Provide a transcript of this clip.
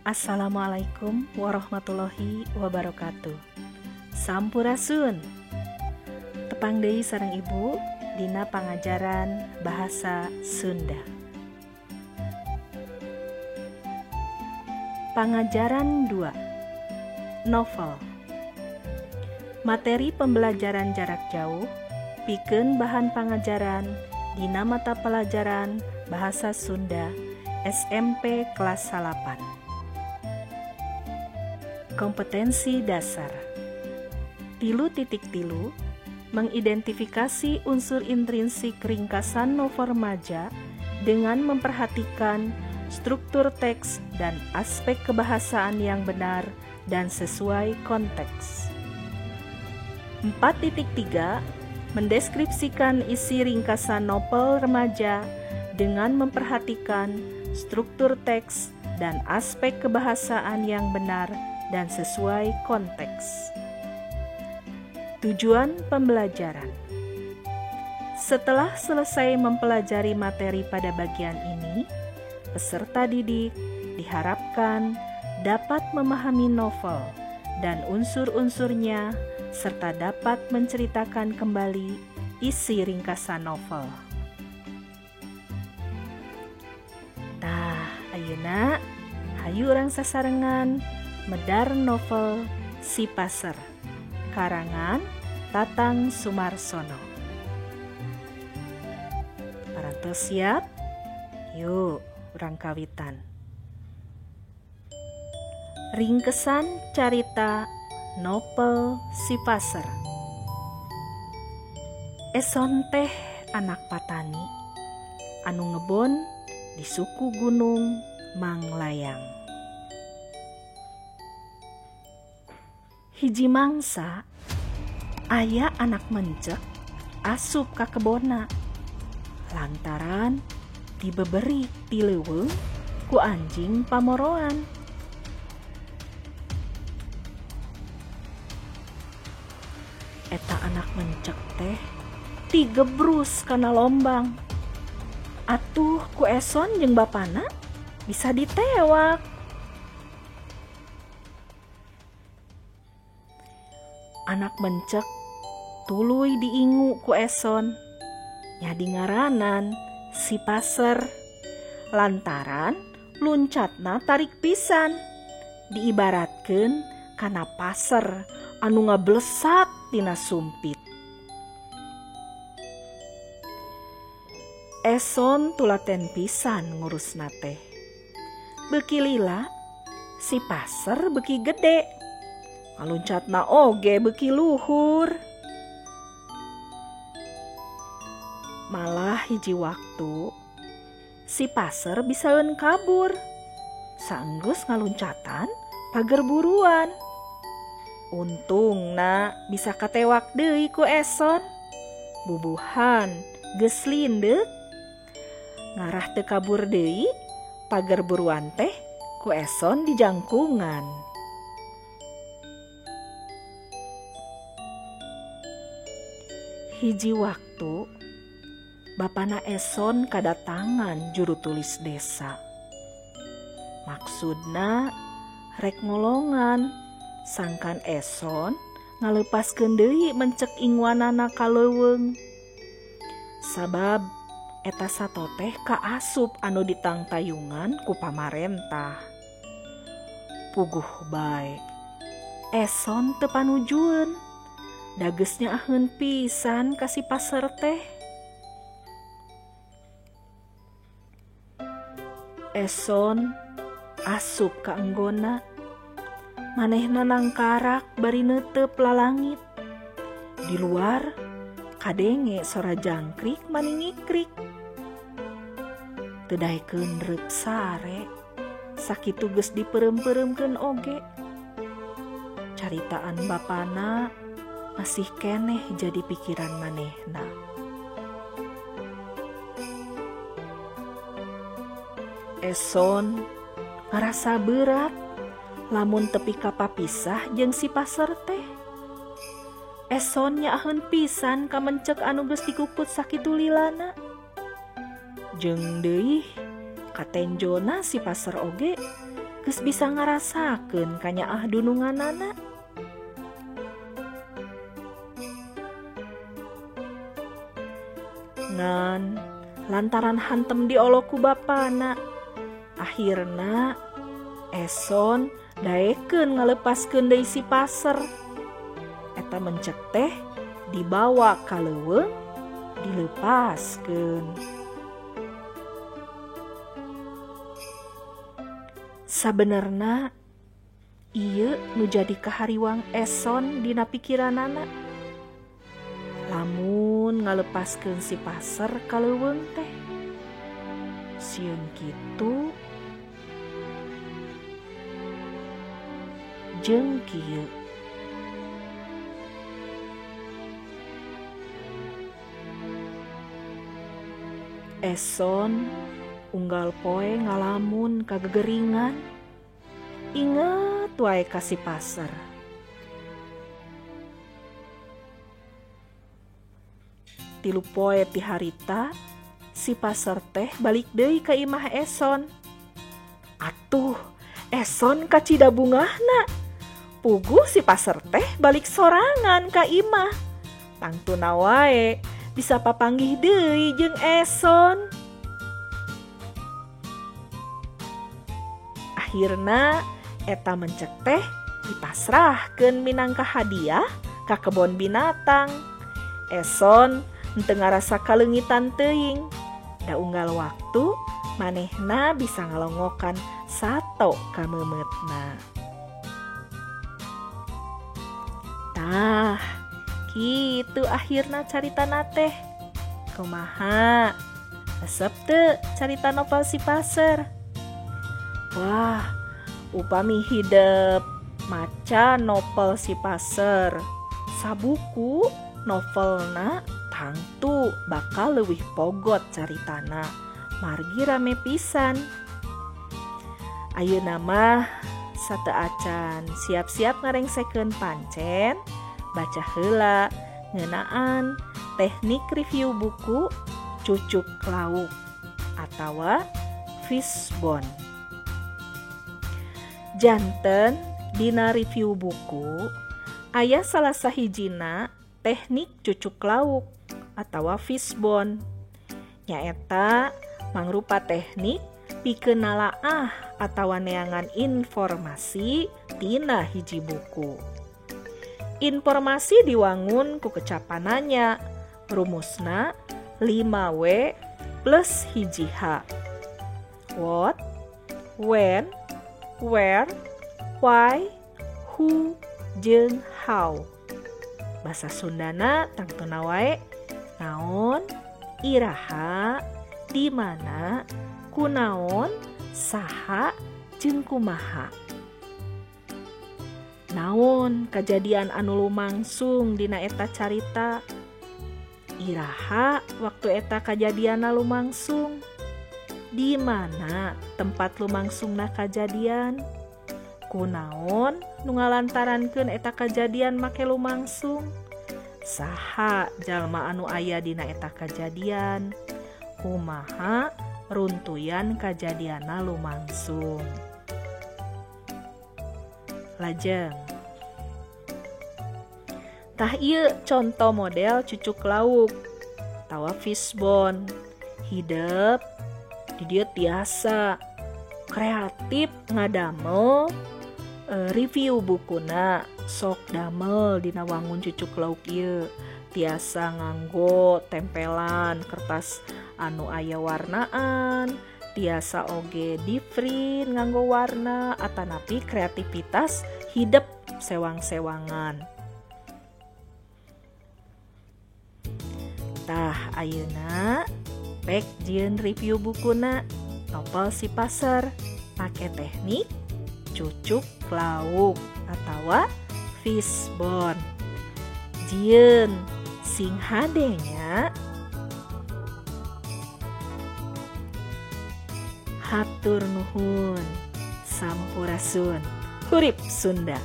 Assalamualaikum warahmatullahi wabarakatuh. Sampurasun. Tepang deui sareng Ibu dina pangajaran bahasa Sunda. Pangajaran 2. Novel. Materi pembelajaran jarak jauh pikeun bahan pangajaran dina mata pelajaran bahasa Sunda SMP kelas 8. Kompetensi dasar 3.3 mengidentifikasi unsur intrinsik ringkasan novel remaja dengan memperhatikan struktur teks dan aspek kebahasaan yang benar dan sesuai konteks. 4.3 mendeskripsikan isi ringkasan novel remaja dengan memperhatikan struktur teks dan aspek kebahasaan yang benar dan sesuai konteks. Tujuan pembelajaran. Setelah selesai mempelajari materi pada bagian ini, peserta didik diharapkan dapat memahami novel dan unsur-unsurnya serta dapat menceritakan kembali isi ringkasan novel. Ayeuna hayu urang sasarengan medar novel Si Passer karangan Tatang Sumarsono. Parantos siap? Yuk urang kawitan. Ringkesan carita novel Si Passer. Eson teh anak patani anu ngebon di suku gunung Manglayang. Hiji mangsa aya anak mencek asup ka kebona lantaran dibeberi ti leuweung ku anjing pamoroan. Eta anak mencek teh digebrus kana lombang. Atuh ku eson jeung bapana bisa ditewak. Anak mencek tuluy diingu ku eson nyadi ngaranan Si Passer lantaran luncatna tarik pisan diibaratkeun kana passer anu ngablesat tina sumpit. Eson tulaten pisan ngurusna teh. Beuki lila Si Passer beuki gede ngaluncatna oge beuki luhur. Malah hiji waktu Si Passer bisaeun kabur saenggeus ngaluncatan pager buruan. Untungna bisa katewak deui ku eson. Bubuhan geus lindeuk. Ngarah teu kabur deui pager buruan teh ku eson di jangkungan. Hiji waktu bapana eson kadatangan juru tulis desa. Maksudna rek ngolongan sangkan eson ngalepaskeun deui mencek ingwanana ka leuweung. Sabab eta sato teh kaasup anu ditangtayungan ku pamarentah. Puguh bae eson teu panujueun dageus nyaaheun pisan ka Si Passer teh. Eson asup ka enggona manehna nangkarak bari neuteup lalangit. Di luar kadenge sora jangkrik maningikrik. Teu daekeun reuk sare sakitu geus dipeureum-peureumkeun oge. Caritaan bapana masih keneh jadi pikiran manehna. Eson ngarasa berat lamun tepi ka papisah jeung Si Passer teh. Eson nyaaheun pisan ka mencek anu geus dikuput sakitu lilana. Jeung deui katenjona Si Passer oge geus bisa ngarasakeun kanyaah dununganana. Ngan lantaran hantem diolo ku bapana, akhirna Eson daekeun ngalepaskeun deui si paser. Eta mencek teh dibawa ka leuweung dilepaskeun. Sabenerna ieu nu jadi kahariwang Eson dina pikiranana. Lamun ngalepaskeun si paser ka leuweung teh, sieun kitu jeung kieu. Eson unggal poe ngalamun kagegeringan, inget wae ka si paser. Tilu poe ti harita si paser teh balik deui ka imah Eson. Atuh, Eson ka Cidabungahna. Puguh si paser teh balik sorangan ka imah. Tangtuna wae bisa papanggih deui jeung Eson. Akhirna eta mencek teh dipasrahkeun minangka hadiah ka kebon binatang. Eson henteu ngarasa kaleungitan teuing. Da unggal waktu manehna bisa ngalongokan sato ka memetna. Tah, kitu akhirna caritana teh. Kumaha? Resep teu carita novel si paser? Wah, upami hidep maca novel si paser sabuku novelna tangtu bakal leuwih pogot caritana, margi rame pisan. Ayeuna mah sateu acan siap-siap ngarengsekeun pancen baca heula ngeunaan teknik review buku Cucuk Lauk atawa Fishbone. Janten dina review buku aya salah sahijina teknik cucuk lauk atawa Fishbone. Nyaeta mangrupa teknik pikeun nalaah atawa neangan informasi tina hiji buku. Informasi diwangun ku kecapananya, rumusna 5W plus hiji H. What, when, where, why, who, jeung how. Basa Sundana tangtuna wae naon, iraha, di mana, kunaon, saha, jeung kumaha. Naon kajadian anu lumangsung dina eta carita? Iraha waktu eta kajadianna lumangsung? Di mana tempat lumangsungna kajadian? Kunaon nu ngalantarankeun eta kajadian make lumangsung? Saha jalma anu aya dina eta kajadian? Kumaha runtuyan kajadianna lumangsung? Lajeng. Tah ieu contoh model cucuk lauk tawa Fishbone. Hidep di dieu tiasa kreatif ngadamel review bukuna, sok damel dina wangun cucuk lauk ieu. Tiasa nganggo tempelan kertas anu aya warnaan, tiasa oge di print nganggo warna, atanapi kreativitas hidep sewang-sewangan. Tah ayeuna pek jieun review bukuna novel si paser make teknik cucuk lauk atawa Fishbone. Jieun sing hadenya. Hatur nuhun, sampurasun, hurip Sunda.